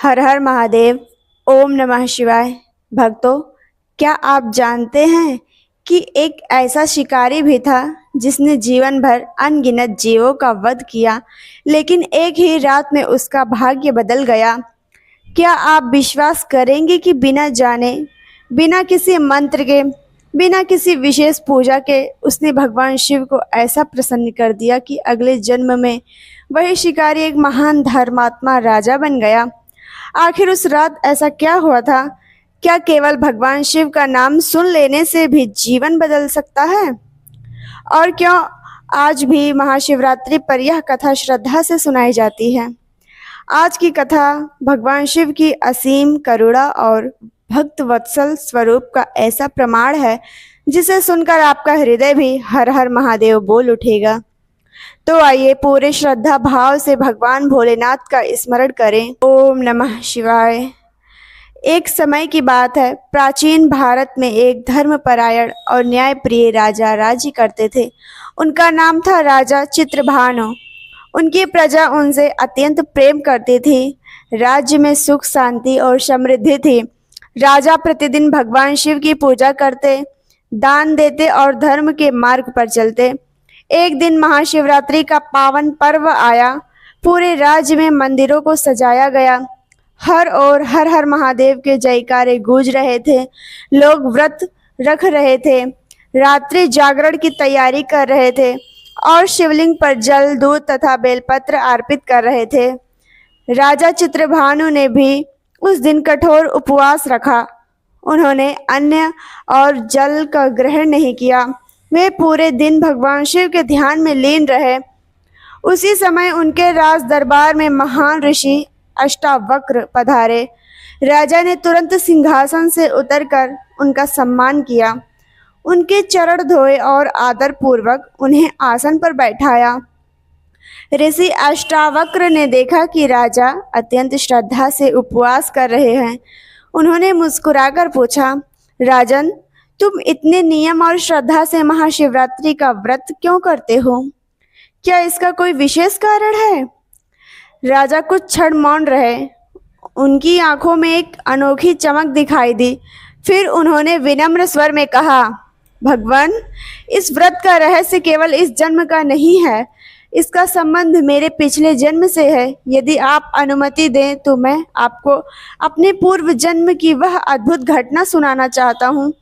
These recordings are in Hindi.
हर हर महादेव। ओम नमः शिवाय। भक्तों, क्या आप जानते हैं कि एक ऐसा शिकारी भी था जिसने जीवन भर अनगिनत जीवों का वध किया, लेकिन एक ही रात में उसका भाग्य बदल गया। क्या आप विश्वास करेंगे कि बिना जाने, बिना किसी मंत्र के, बिना किसी विशेष पूजा के उसने भगवान शिव को ऐसा प्रसन्न कर दिया कि अगले जन्म में वही शिकारी एक महान धर्मात्मा राजा बन गया। आखिर उस रात ऐसा क्या हुआ था? क्या केवल भगवान शिव का नाम सुन लेने से भी जीवन बदल सकता है? और क्यों आज भी महाशिवरात्रि पर यह कथा श्रद्धा से सुनाई जाती है? आज की कथा भगवान शिव की असीम करुणा और भक्त वत्सल स्वरूप का ऐसा प्रमाण है जिसे सुनकर आपका हृदय भी हर हर महादेव बोल उठेगा। तो आइए पूरे श्रद्धा भाव से भगवान भोलेनाथ का स्मरण करें। ओम नमः शिवाय। एक समय की बात है, प्राचीन भारत में एक धर्मपरायण और न्यायप्रिय राजा राज्य करते थे। उनका नाम था राजा चित्रभानु। उनकी प्रजा उनसे अत्यंत प्रेम करती थी। राज्य में सुख शांति और समृद्धि थी। राजा प्रतिदिन भगवान शिव की पूजा करते, दान देते और धर्म के मार्ग पर चलते। एक दिन महाशिवरात्रि का पावन पर्व आया। पूरे राज्य में मंदिरों को सजाया गया। हर ओर हर हर महादेव के जयकारे गूंज रहे थे। लोग व्रत रख रहे थे, रात्रि जागरण की तैयारी कर रहे थे और शिवलिंग पर जल, दूध तथा बेलपत्र अर्पित कर रहे थे। राजा चित्रभानु ने भी उस दिन कठोर उपवास रखा। उन्होंने अन्न और जल का ग्रहण नहीं किया। वे पूरे दिन भगवान शिव के ध्यान में लीन रहे। उसी समय उनके राज दरबार में महान ऋषि अष्टावक्र पधारे। राजा ने तुरंत सिंहासन से उतरकर उनका सम्मान किया, उनके चरण धोए और आदर पूर्वक उन्हें आसन पर बैठाया। ऋषि अष्टावक्र ने देखा कि राजा अत्यंत श्रद्धा से उपवास कर रहे हैं। उन्होंने मुस्कुराकर पूछा, राजन, तुम इतने नियम और श्रद्धा से महाशिवरात्रि का व्रत क्यों करते हो? क्या इसका कोई विशेष कारण है? राजा कुछ क्षण मौन रहे। उनकी आंखों में एक अनोखी चमक दिखाई दी। फिर उन्होंने विनम्र स्वर में कहा, भगवान, इस व्रत का रहस्य केवल इस जन्म का नहीं है। इसका संबंध मेरे पिछले जन्म से है। यदि आप अनुमति दें तो मैं आपको अपने पूर्व जन्म की वह अद्भुत घटना सुनाना चाहता हूँ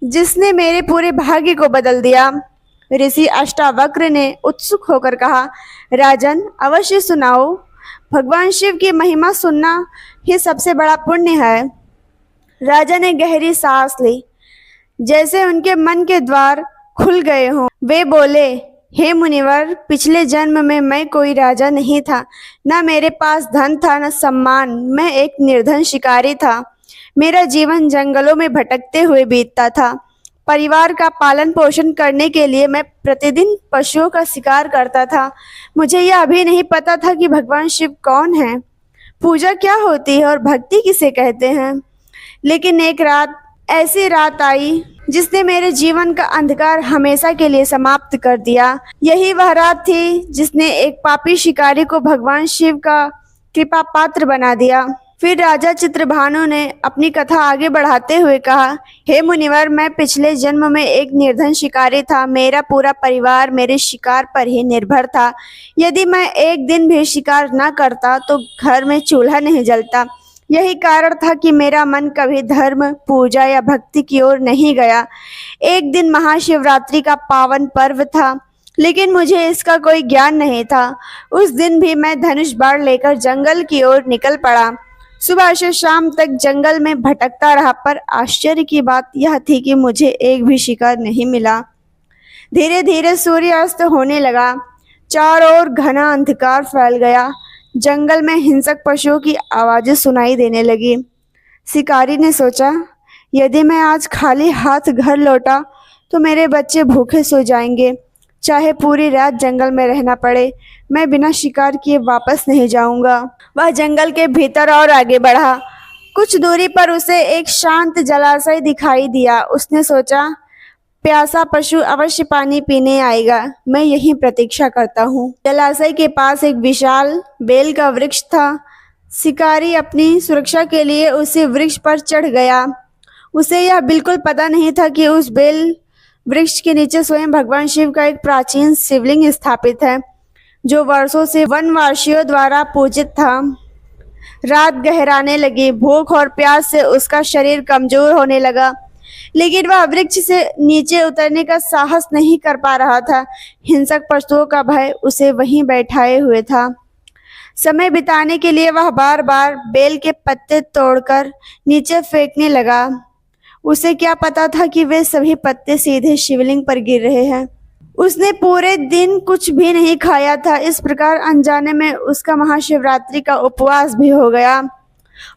जिसने मेरे पूरे भाग्य को बदल दिया। ऋषि अष्टावक्र ने उत्सुक होकर कहा, राजन, अवश्य सुनाओ। भगवान शिव की महिमा सुनना ही सबसे बड़ा पुण्य है। राजा ने गहरी सांस ली, जैसे उनके मन के द्वार खुल गए हों। वे बोले, हे मुनिवर, पिछले जन्म में मैं कोई राजा नहीं था। न मेरे पास धन था, न सम्मान। मैं एक निर्धन शिकारी था। मेरा जीवन जंगलों में भटकते हुए बीतता था। परिवार का पालन पोषण करने के लिए मैं प्रतिदिन पशुओं का शिकार करता था। मुझे यह अभी नहीं पता था कि भगवान शिव कौन है, पूजा क्या होती है और भक्ति किसे कहते हैं। लेकिन एक रात, ऐसी रात आई जिसने मेरे जीवन का अंधकार हमेशा के लिए समाप्त कर दिया। यही वह रात थी जिसने एक पापी शिकारी को भगवान शिव का कृपा पात्र बना दिया। फिर राजा चित्रभानु ने अपनी कथा आगे बढ़ाते हुए कहा, हे मुनिवर, मैं पिछले जन्म में एक निर्धन शिकारी था। मेरा पूरा परिवार मेरे शिकार पर ही निर्भर था। यदि मैं एक दिन भी शिकार न करता तो घर में चूल्हा नहीं जलता। यही कारण था कि मेरा मन कभी धर्म, पूजा या भक्ति की ओर नहीं गया। एक दिन महाशिवरात्रि का पावन पर्व था, लेकिन मुझे इसका कोई ज्ञान नहीं था। उस दिन भी मैं धनुष बाण लेकर जंगल की ओर निकल पड़ा। सुबह से शाम तक जंगल में भटकता रहा, पर आश्चर्य की बात यह थी कि मुझे एक भी शिकार नहीं मिला। धीरे धीरे सूर्यास्त होने लगा। चारों ओर घना अंधकार फैल गया। जंगल में हिंसक पशुओं की आवाजें सुनाई देने लगी। शिकारी ने सोचा, यदि मैं आज खाली हाथ घर लौटा तो मेरे बच्चे भूखे सो जाएंगे। चाहे पूरी रात जंगल में रहना पड़े, मैं बिना शिकार किए वापस नहीं जाऊंगा। वह जंगल के भीतर और आगे बढ़ा। कुछ दूरी पर उसे एक शांत जलाशय दिखाई दिया। उसने सोचा, प्यासा पशु अवश्य पानी पीने आएगा, मैं यहीं प्रतीक्षा करता हूँ। जलाशय के पास एक विशाल बेल का वृक्ष था। शिकारी अपनी सुरक्षा के लिए उसी वृक्ष पर चढ़ गया। उसे यह बिल्कुल पता नहीं था कि उस बेल वृक्ष के नीचे स्वयं भगवान शिव का एक प्राचीन शिवलिंग स्थापित है, जो वर्षों से वनवासियों द्वारा पूजित था। रात गहराने लगी। भूख और प्यास से उसका शरीर कमजोर होने लगा, लेकिन वह वृक्ष से नीचे उतरने का साहस नहीं कर पा रहा था। हिंसक पशुओं का भय उसे वहीं बैठाए हुए था। समय बिताने के लिए वह बार बार बेल के पत्ते तोड़कर नीचे फेंकने लगा। उसे क्या पता था कि वे सभी पत्ते सीधे शिवलिंग पर गिर रहे हैं। उसने पूरे दिन कुछ भी नहीं खाया था। इस प्रकार अनजाने में उसका महाशिवरात्रि का उपवास भी हो गया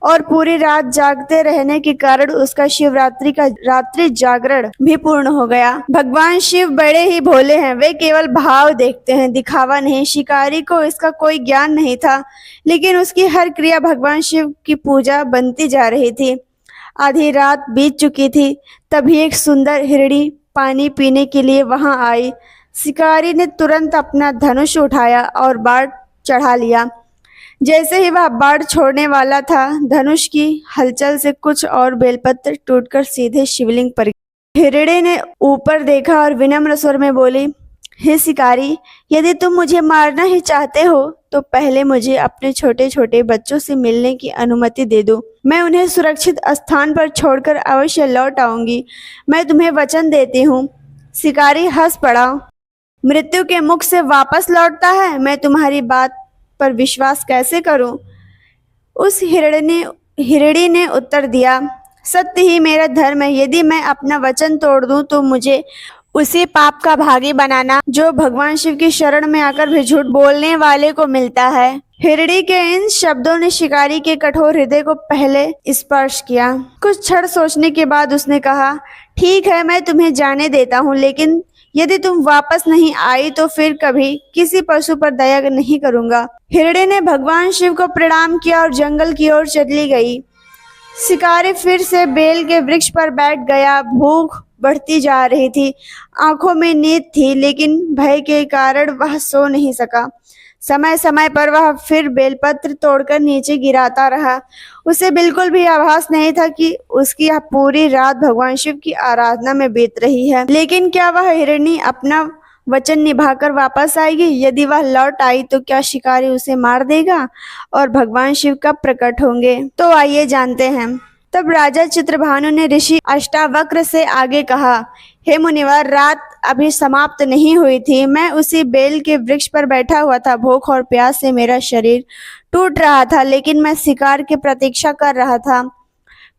और पूरी रात जागते रहने के कारण उसका शिवरात्रि का रात्रि जागरण भी पूर्ण हो गया। भगवान शिव बड़े ही भोले हैं। वे केवल भाव देखते हैं, दिखावा नहीं। शिकारी को इसका कोई ज्ञान नहीं था, लेकिन उसकी हर क्रिया भगवान शिव की पूजा बनती जा रही थी। आधी रात बीत चुकी थी, तभी एक सुंदर हिरणी पानी पीने के लिए वहां आई। शिकारी ने तुरंत अपना धनुष उठाया और बाण चढ़ा लिया। जैसे ही वह बाण छोड़ने वाला था, धनुष की हलचल से कुछ और बेलपत्र टूटकर सीधे शिवलिंग पर गिरे। हिरणी ने ऊपर देखा और विनम्र स्वर में बोली, हे शिकारी, यदि तुम मुझे मारना ही चाहते हो तो पहले मुझे अपने छोटे छोटे बच्चों से मिलने की अनुमति दे दो। मैं उन्हें सुरक्षित स्थान पर छोड़कर अवश्य लौट आऊंगी। मैं तुम्हें वचन देती हूँ। शिकारी हंस पड़ा। मृत्यु के मुख से वापस लौटता है? मैं तुम्हारी बात पर विश्वास कैसे करूं? उस हिरणी ने उत्तर दिया, सत्य ही मेरा धर्म है। यदि मैं अपना वचन तोड़ दूं तो मुझे उसी पाप का भागी बनाना जो भगवान शिव की शरण में आकर भी झूठ बोलने वाले को मिलता है। हिरणी के इन शब्दों ने शिकारी के कठोर हृदय को पहले स्पर्श किया। कुछ क्षण सोचने के बाद उसने कहा, ठीक है, मैं तुम्हें जाने देता हूँ, लेकिन यदि तुम वापस नहीं आई तो फिर कभी किसी पशु पर दया नहीं करूंगा। हिरणी ने भगवान शिव को प्रणाम किया और जंगल की ओर चली गई। शिकारी फिर से बेल के वृक्ष पर बैठ गया। भूख बढ़ती जा रही थी, आंखों में नींद थी, लेकिन भय के कारण वह सो नहीं सका। समय समय पर वह फिर बेलपत्र तोड़कर नीचे गिराता रहा। उसे बिल्कुल भी आभास नहीं था कि उसकी यह पूरी रात भगवान शिव की आराधना में बीत रही है। लेकिन क्या वह हिरणी अपना वचन निभाकर वापस आएगी? यदि वह लौट आई तो क्या शिकारी उसे मार देगा और भगवान शिव कब प्रकट होंगे? तो आइए जानते हैं। तब राजा चित्रभानु ने ऋषि अष्टावक्र से आगे कहा, हे मुनिवर, रात अभी समाप्त नहीं हुई थी। मैं उसी बेल के वृक्ष पर बैठा हुआ था। भूख और प्यास से मेरा शरीर टूट रहा था, लेकिन मैं शिकार की प्रतीक्षा कर रहा था।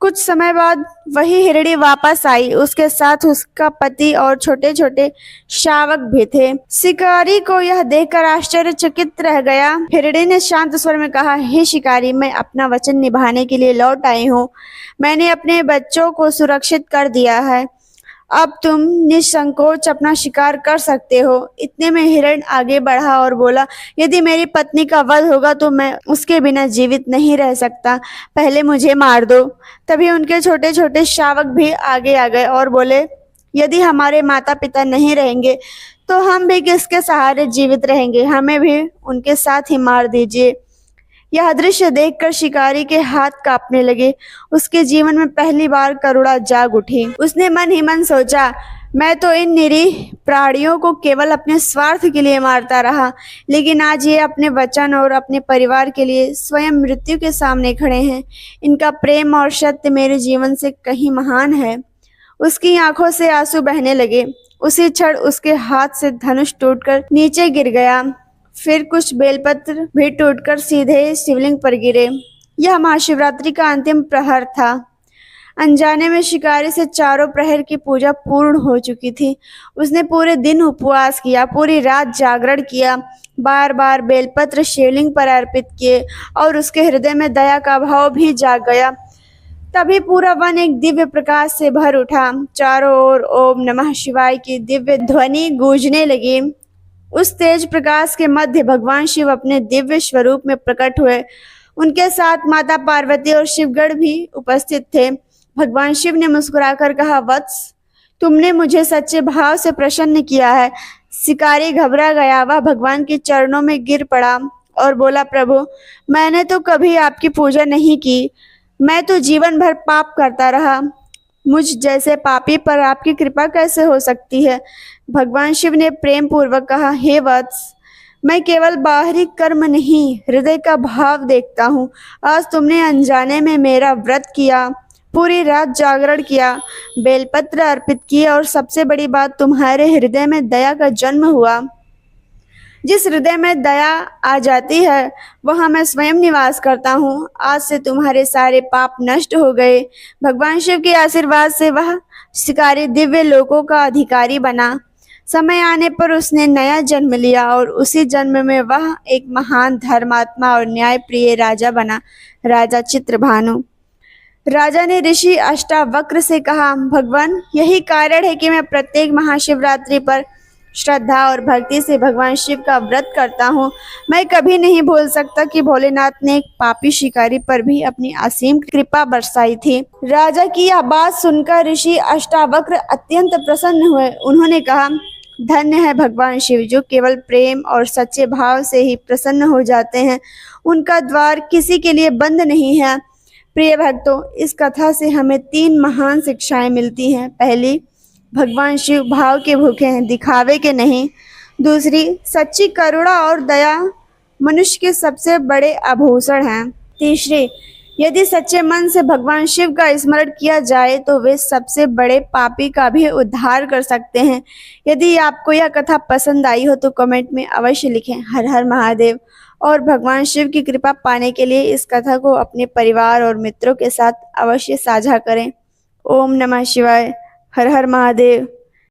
कुछ समय बाद वही हिरणी वापस आई। उसके साथ उसका पति और छोटे छोटे शावक भी थे। शिकारी को यह देखकर आश्चर्यचकित रह गया। हिरणी ने शांत स्वर में कहा, हे शिकारी, मैं अपना वचन निभाने के लिए लौट आई हूँ। मैंने अपने बच्चों को सुरक्षित कर दिया है। अब तुम निसंकोच अपना शिकार कर सकते हो। इतने में हिरण आगे बढ़ा और बोला, यदि मेरी पत्नी का वध होगा तो मैं उसके बिना जीवित नहीं रह सकता। पहले मुझे मार दो। तभी उनके छोटे छोटे शावक भी आगे आ गए और बोले, यदि हमारे माता पिता नहीं रहेंगे तो हम भी किसके सहारे जीवित रहेंगे? हमें भी उनके साथ ही मार दीजिए। यह दृश्य देखकर शिकारी के हाथ कांपने लगे। उसके जीवन में पहली बार करुणा जाग उठी। उसने मन ही मन सोचा, मैं तो इन निरीह प्राणियों को केवल अपने स्वार्थ के लिए मारता रहा, लेकिन आज ये अपने वचन और अपने परिवार के लिए स्वयं मृत्यु के सामने खड़े हैं। इनका प्रेम और सत्य मेरे जीवन से कहीं महान है। उसकी आंखों से आंसू बहने लगे। उसी क्षण उसके हाथ से धनुष टूटकर नीचे गिर गया। फिर कुछ बेलपत्र भी टूटकर सीधे शिवलिंग पर गिरे। यह महाशिवरात्रि का अंतिम प्रहर था। अनजाने में शिकारी से चारों प्रहर की पूजा पूर्ण हो चुकी थी। उसने पूरे दिन उपवास किया, पूरी रात जागरण किया, बार बार बेलपत्र शिवलिंग पर अर्पित किए और उसके हृदय में दया का भाव भी जाग गया। तभी पूरा वन एक दिव्य प्रकाश से भर उठा। चारों ओर ओम नमः शिवाय की दिव्य ध्वनि गूंजने लगी। उस तेज प्रकाश के मध्य भगवान शिव अपने दिव्य स्वरूप में प्रकट हुए। उनके साथ माता पार्वती और शिवगण भी उपस्थित थे। भगवान शिव ने मुस्कुराकर कहा, वत्स, तुमने मुझे सच्चे भाव से प्रसन्न किया है। शिकारी घबरा गया। वह भगवान के चरणों में गिर पड़ा और बोला, प्रभु, मैंने तो कभी आपकी पूजा नहीं की। मैं तो जीवन भर पाप करता रहा। मुझ जैसे पापी पर आपकी कृपा कैसे हो सकती है? भगवान शिव ने प्रेम पूर्वक कहा, हे वत्स, मैं केवल बाहरी कर्म नहीं, हृदय का भाव देखता हूँ। आज तुमने अनजाने में मेरा व्रत किया, पूरी रात जागरण किया, बेलपत्र अर्पित किए और सबसे बड़ी बात, तुम्हारे हृदय में दया का जन्म हुआ। जिस हृदय में दया आ जाती है वहाँ मैं स्वयं निवास करता हूँ। आज से तुम्हारे सारे पाप नष्ट हो गए। भगवान शिव के आशीर्वाद से वह शिकारी दिव्य लोकों का अधिकारी बना। समय आने पर उसने नया जन्म लिया और उसी जन्म में वह एक महान धर्मात्मा और न्यायप्रिय राजा बना, राजा चित्रभानु। राजा ने ऋषि अष्टावक्र से कहा, भगवान, यही कारण है कि मैं प्रत्येक महाशिवरात्रि पर श्रद्धा और भक्ति से भगवान शिव का व्रत करता हूँ। मैं कभी नहीं भूल सकता कि भोलेनाथ ने एक पापी शिकारी पर भी अपनी असीम कृपा बरसाई थी। राजा की यह बात सुनकर ऋषि अष्टावक्र अत्यंत प्रसन्न हुए। उन्होंने कहा, धन्य है भगवान शिव, जो केवल प्रेम और सच्चे भाव से ही प्रसन्न हो जाते हैं। उनका द्वार किसी के लिए बंद नहीं है। प्रिय भक्तों, इस कथा से हमें 3 महान शिक्षाएं मिलती हैं। पहली, भगवान शिव भाव के भूखे हैं, दिखावे के नहीं। दूसरी, सच्ची करुणा और दया मनुष्य के सबसे बड़े आभूषण हैं। तीसरी, यदि सच्चे मन से भगवान शिव का स्मरण किया जाए तो वे सबसे बड़े पापी का भी उद्धार कर सकते हैं। यदि आपको यह कथा पसंद आई हो तो कमेंट में अवश्य लिखें, हर हर महादेव। और भगवान शिव की कृपा पाने के लिए इस कथा को अपने परिवार और मित्रों के साथ अवश्य साझा करें। ओम नमः शिवाय। हर हर महादेव।